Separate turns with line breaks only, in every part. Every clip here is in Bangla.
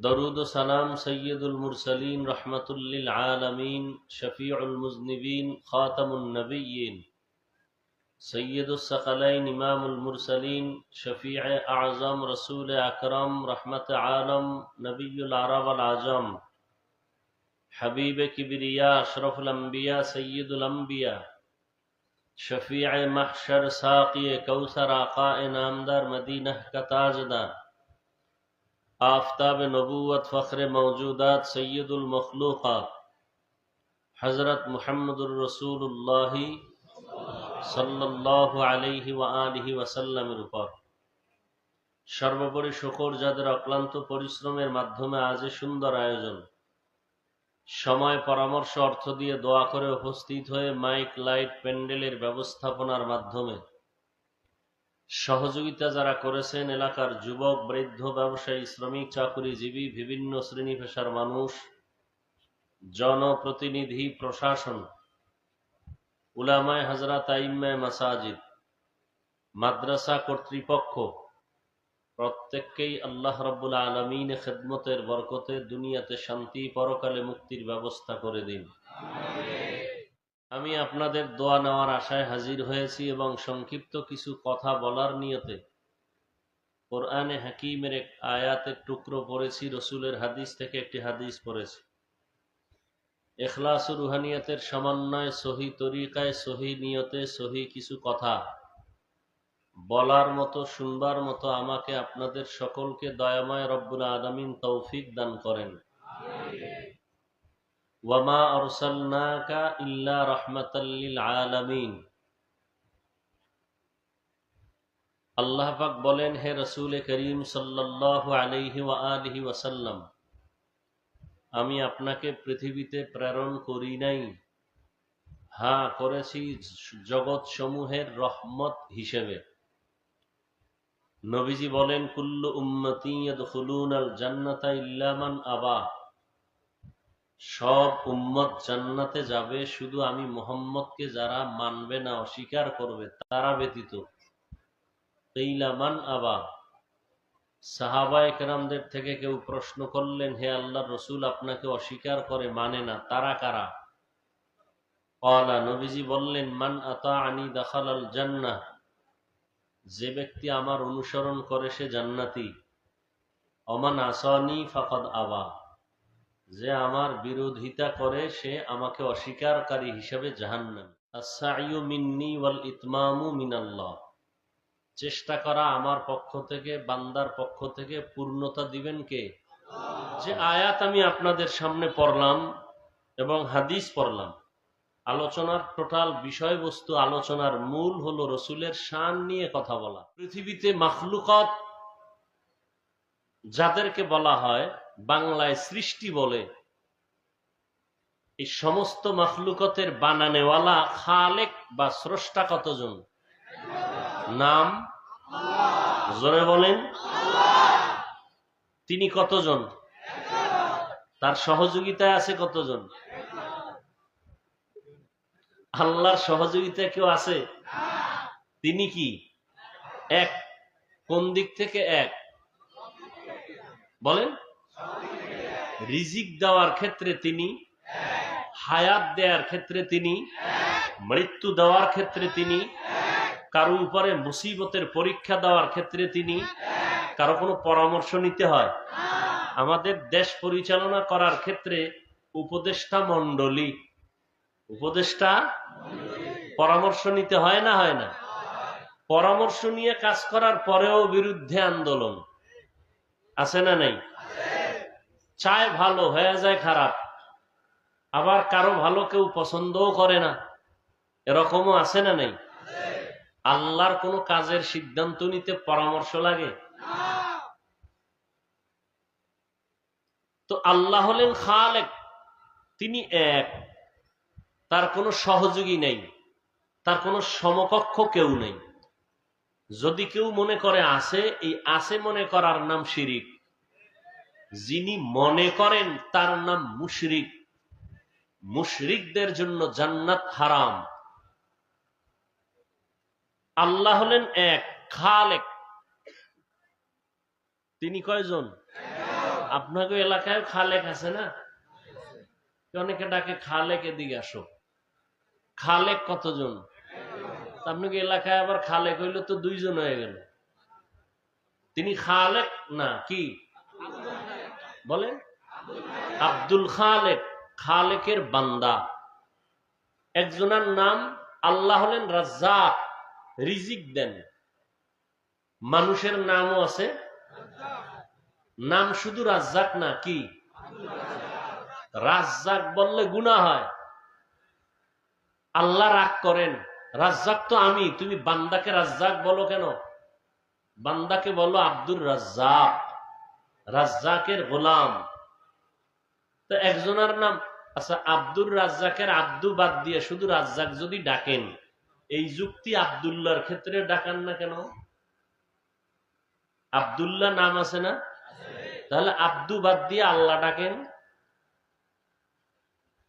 दरूद सलाम सय्यदुल मुरसलीन रहमतुल लिल आलमीन शफीउल मुज़निबीन खातमुन नबिय्यीन सय्यदुस सकलैन इमामुल मुरसलीन शफीअ आज़म रसूल अकरम रहमत आलम नबियुल अरब वल आजम हबीब किबरिया अशरफुल अंबिया सय्यदुल अंबिया शफीअ महशर साक़ी कौसर आक़ाए नामदार मदीना का ताजदार आफ़ताब नबूवत फ़ख्र मौजूदात सय्यदुल मखलूक़ात हज़रत मुहम्मदुर रसूलुल्लाह सल्लल्लाहु अलैहि व आलिहि वसल्लमेর উপর সর্বোপরি শুকর যাদের অক্লান্ত পরিশ্রমের মাধ্যমে আজ এই সুন্দর আয়োজন, সময় পরামর্শ অর্থ দিয়ে দোয়া করে উপস্থিত হয়ে মাইক লাইট প্যান্ডেলের ব্যবস্থাপনার মাধ্যমে সহযোগিতা যারা করেছেন, এলাকার যুবক, বৃদ্ধ, ব্যবসায়ী, শ্রমিক, চাকুরিজীবী, বিভিন্ন শ্রেণী পেশার মানুষ, জনপ্রতিনিধি, প্রশাসন, উলামায়ে হযরত, আইম্মায়ে মাসাজিদ, মাদ্রাসা কর্তৃপক্ষ প্রত্যেককেই আল্লাহ রাব্বুল আলামিনের খেদমতের বরকতে দুনিয়াতে শান্তি, পরকালে মুক্তির ব্যবস্থা করে দিন। আমি আপনাদের দোয়া নেওয়ার আশায় হাজির হয়েছি এবং সংক্ষিপ্ত কিছু কথা বলার নিয়তে কোরআনে হাকিমের এক আয়াতের টুকরো পড়েছি, রসুলের হাদিস থেকে একটি হাদিস পড়েছি। ইখলাস ও রুহানিয়তের সমন্বয়ে সহি তরিকায়, সহি নিয়তে, সহি কিছু কথা বলার মতো, শুনবার মতো আমাকে আপনাদের সকলকে দয়াময় রব্বুল আলামিন তৌফিক দান করেন। ওয়ামা আরসালনাকা ইল্লা রাহমাতাল লিল আলামিন। আল্লাহ পাক বলেন, হে রাসূল করিম সাল্লাল্লাহু আলাইহি ওয়া আলিহি ওয়াসাল্লাম, আমি আপনাকে পৃথিবীতে প্রেরণ করি নাই, হ্যাঁ করেছি জগৎ সমূহের রহমত হিসেবে। নবীজি বলেন, কুল্লু উম্মতি ইয়াদখুলুনাল জান্নাতা ইল্লা মান আবা। সব উম্মত জান্নাতে যাবে, শুধু আমি মুহাম্মদকে যারা মানবে না, অস্বীকার করবে, তারা ব্যতীত। কিলা মান আবা। সাহাবায়ে কেরামদের থেকে কেউ প্রশ্ন করলেন, হে আল্লাহর রাসূল, আপনাকে অস্বীকার করে, মানে না, তারা কারা? ক্বালা, নবীজি বললেন, মান আতাআনি দাখালাল জান্নাহ। যে ব্যক্তি আমার অনুসরণ করে সে জান্নাতি। ওমান আসানি ফাকাদ আবা। যে আমার বিরোধিতা করে সে আমাকে অস্বীকারকারী হিসেবে জাহান্নামী। আস-সাইয়ু মিন্নি ওয়াল ইতমামু মিনাল্লাহ। চেষ্টা করা আমার পক্ষ থেকে, বান্দার পক্ষ থেকে। পূর্ণতা দিবেন কে? যে আয়াত আমি আপনাদের সামনে পড়লাম এবং হাদিস পড়লাম, আলোচনার টোটাল বিষয়বস্তু, আলোচনার মূল হলো রসুলের শান নিয়ে কথা বলা। পৃথিবীতে মাখলুকাত যাদেরকে বলা হয়, বাংলায় সৃষ্টি বলে, এই সমস্ত মাখলুকাতের বানানেওয়ালা খালেক বা স্রষ্টা কতজন? নাম জোরে বলেন। তিনি কতজন? তার সহযোগিতায় আছে কতজন? আল্লাহর সহযোগিতায় কেউ আছে? তিনি কি এক? কোন দিক থেকে এক? বলেন। রিজিক দেওয়ার ক্ষেত্রে তিনি, হায়াত দেওয়ার ক্ষেত্রে তিনি, মৃত্যু দেওয়ার ক্ষেত্রে তিনি, কারো উপরে মুসিবতের পরীক্ষা দেওয়ার ক্ষেত্রে তিনি। কারো কোনো পরামর্শ নিতে হয়? আমাদের দেশ পরিচালনা করার ক্ষেত্রে উপদেষ্টা মণ্ডলী, উপদেষ্টা পরামর্শ নিতে হয় না, হয় না? পরামর্শ নিয়ে কাজ করার পরেও বিরুদ্ধে আন্দোলন আছে না নাই? চায় ভালো, হয়ে যায় খারাপ। আবার কারো ভালো কেউ পছন্দও করে না, এরকমও আছে না নাই? আল্লাহর কোন কাজের সিদ্ধান্ত নিতে পরামর্শ লাগে? তো আল্লাহ হলেন খালেক, তিনি এক, তার কোনো সহযোগী নেই, তার কোনো সমকক্ষ কেউ নেই। যদি কেউ মনে করে আছে, এই আছে মনে করার নাম শিরিক। যিনি মনে করেন তার নাম মুশরিক। মুশরিকদের জন্য জান্নাত হারাম। আল্লাহ হলেন এক, খালেক। তিনি কয়জন? আপনাকে এলাকায় খালেক আছে না? অনেকে ডাকে খালেক, এদিকে আসো। খালেক কতজন? আপনাকে এলাকায় আবার খালেক হইলে তো 2 জন হয়ে গেল। তিনি খালেক না, কি বলেন? আব্দুল খালেক, খালেকের বান্দা। একজনের নাম আল্লাহ হলেন রাজ্জাক, রিজিক দেন। মানুষের নামও আছে, নাম শুধু রাজ্জাক না, কি রাজ্জাক বললে গুনাহ হয়, আল্লাহ রাগ করেন। রাজ্জাক তো আমি, তুমি বান্দাকে রাজ্জাক বলো কেন? বান্দাকে বলো আব্দুর রাজ্জাক, রাজ্জাকের গোলাম। তো একজনের নাম, আচ্ছা আব্দুর রাজ্জাকের আব্দু বাদ দিয়ে শুধু রাজ্জাক যদি ডাকেন, এই যুক্তি আব্দুল্লাহর ক্ষেত্রে ডাকান না কেন? আব্দুল্লাহ নাম আছে না? তাহলে আব্দু বাদ দিয়ে আল্লাহ ডাকেন,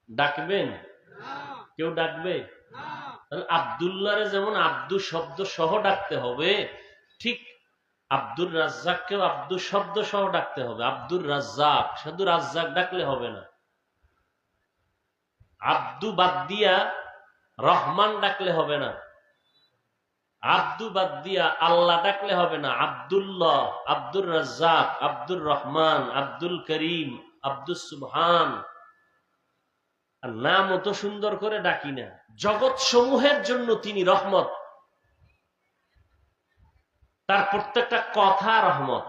ডাকবেন? কেউ ডাকবে? তাহলে আব্দুল্লাহরে যেমন আব্দু শব্দ সহ ডাকতে হবে, ঠিক আব্দুর রাজ্জাককেও আব্দু শব্দ সহ ডাকতে হবে। আব্দুর রাজ্জাক, শুধু রাজ্জাক ডাকলে হবে না। আব্দু বাদ দিয়া রহমান ডাকলে হবে না, আব্দু বাদ দিয়া আল্লাহ ডাকলে হবে না। আব্দুল্লাহ, আব্দুর রাজ্জাক, আব্দুর রহমান, আব্দুল করিম, আব্দুল সুবহান। আর নাম অত সুন্দর করে ডাকি না। জগৎ সমূহের জন্য তিনি রহমত, তার প্রত্যেকটা কথা রহমত,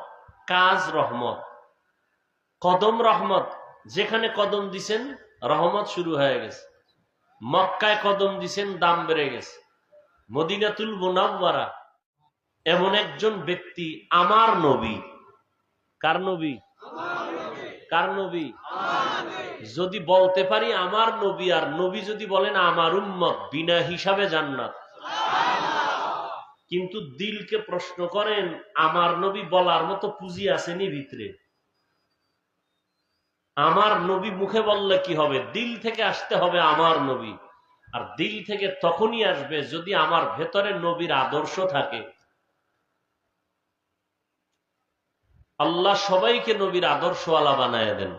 কাজ রহমত, কদম রহমত। যেখানে কদম দিছেন রহমত শুরু হয়ে গেছে। মক্কায় কদম দিছেন, দাম বেড়ে গেছে। মদিনাতুল মুনাওয়ারা এমন একজন ব্যক্তি, আমার নবী। কার নবী? কার নবী? যদি বলতে পারি আমার নবী, আর নবী যদি বলেন আমার উম্মত, বিনা হিসাবে জান্নাত। কিন্তু দিলকে প্রশ্ন করেন, আমার নবী বলার মতো পুঁজি আসেনি ভিতরে? আমার নবী মুখে বললে কি হবে? দিল থেকে আসতে হবে আমার নবী। আর দিল থেকে তখনই আসবে যদি আমার ভেতরে নবীর আদর্শ থাকে। আল্লাহ সবাইকে নবীর আদর্শওয়ালা বানায় দেন।